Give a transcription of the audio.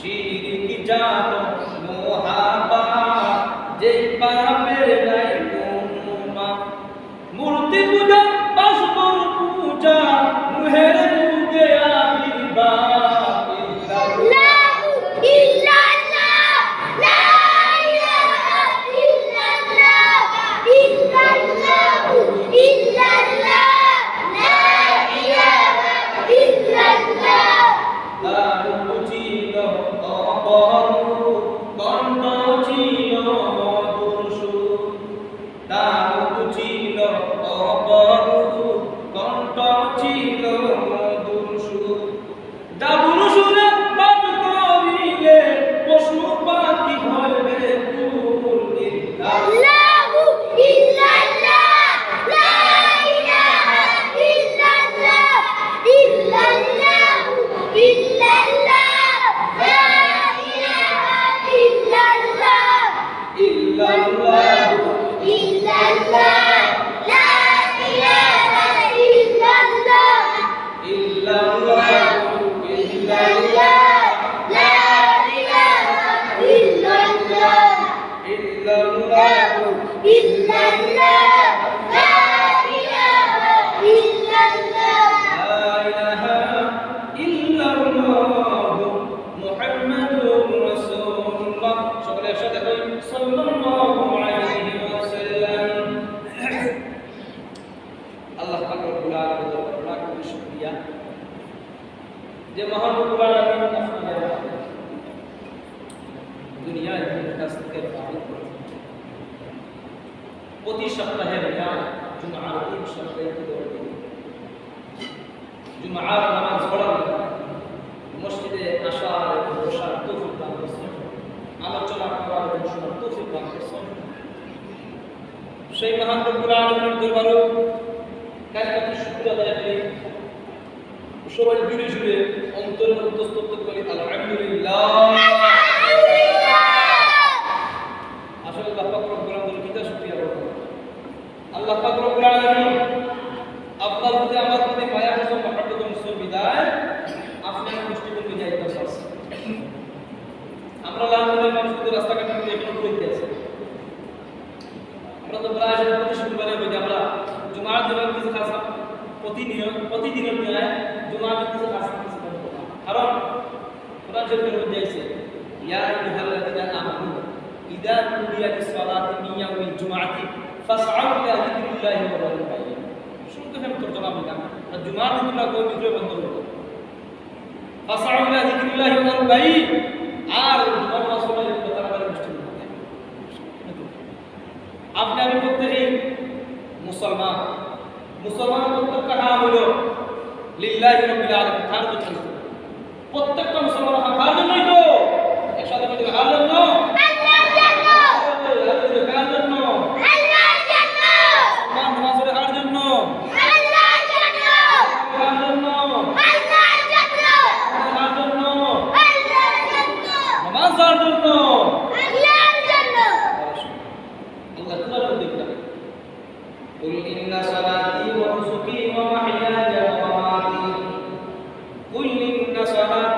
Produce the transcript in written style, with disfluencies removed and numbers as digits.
শিরক জানো মহাপাপ যেই পাপের নাই কোনো মাপ মূর্তি পূজা বাসবর পূজা মুহের মুখে আবির্ভাব ইল্লাল্লাহু ইল্লাল্লাহ লা ইলাহা ইল্লাল্লাহ ইল্লাল্লাহু ইল্লাল্লাহ লা ইলাহা ইল্লাল্লাহ তারু ছিল অপরূপ কণ্ঠ ছিল মধুর সুর তারু ছিল অপরূপ কণ্ঠ ছিল মধুর সুর দাবুর সুরে পাঠ করিলে পশু পাখি হইবে ফুল আল্লাহু ইল্লাল্লাহ লা ইলাহা ইল্লাল্লাহ ইল্লাল্লাহু ইল্লাল্লাহ লা ইলাহা ইল্লাল্লাহ ইল্লাল্লাহু ইল্লাল্লাহ লা ইলাহা ইল্লাল্লাহ ইল্লাল্লাহু ইল্লাল্লাহ লা ইলাহা ইল্লাল্লাহ ইল্লাল্লাহু ইল্লাল্লাহ লা ইলাহা ইল্লাল্লাহ লা ইলাহা ইল্লাল্লাহু মুহাম্মাদুর রাসূলুল্লাহ সকলে একসাথে কই সাল্লাল্লাহু আলাইহি ওয়াসাল্লাম আল্লাহ পাক রব্বুল আলামিন লাখ কোটি শুকরিয়া যে মহান রব্বুল আলামিন আপনাদের দুনিয়ার কাছ থেকে পালন করেছেন প্রতি সপ্তাহে জুমার দিন সপ্তাহে জুমার নামাজ পড়ার মসজিদে আসার এবং বসার তৌফিক দান করেছেন আলোচনা করার এবং শোনার তৌফিক দান করেছেন সেই মহান রব্বুল আলামিনের দরবারে কালিমাতু শুকর আদায় করি সবাই জুড়ে জুড়ে অন্তরের অন্তঃস্থ করি আলহামদুলিল্লাহ আসলে আল্লাহ পাক রব্বুল আলামিনের কিতা শুকরিয়া করব আল্লাহ পাক রব্বুল আলামিন আপনার প্রতি আমার প্রতি মায়া হাসান মহব্বত মুসলিম বিদায় আপনার দৃষ্টিভঙ্গি যাইতে চাচ্ছি আমরা লালমনের মানুষদের রাস্তাঘাটে এখন ঘুরতে আছি আমরা তো প্রায় প্রতি শুক্রবারে বলি আমরা জুমার দিনের কিছু খাস প্রতিদিনের ন্যায় জুমার কিছু খাস কারণ কোরআন শরীফের মধ্যে আছে ইয়া আইয়ুহাল্লাযীনা আমানু ইযা নুদিয়া লিস-সালাতি মিন ইয়াউমিল জুমআতি ফাসআউ ইলা যিকরিল্লাহি ওয়া যারুল বাই'a শুনতে ফেম তরজমা বিনা আর জুমার দিন না কোই বিক্রয় বন্ধ করো ফাসআউ ইলা যিকরিল্লাহি ওয়া যারুল বাই'a আর জুমার মাসুলের কথা বলে মিষ্টি করতে আপনি আমি প্রত্যেকই মুসলমান প্রত্যেকটা নাম হলো লিল্লাহি রাব্বিল আলামিন তার জন্য প্রত্যেকটা মুসলমান কার জন্যই তো একসাথে বলি কার জন্য আল্লাহর জন্য কার জন্য আল্লাহর জন্য সম্মান নামাজের কার জন্য আল্লাহর জন্য কার জন্য আল্লাহর জন্য কার জন্য আল্লাহর জন্য নামাজ কার জন্য আল্লাহর জন্য আল্লাহ তাআলা দেখলেন قل إن صلاتي ونسكي ومحياي ومماتي قل إن صلاتي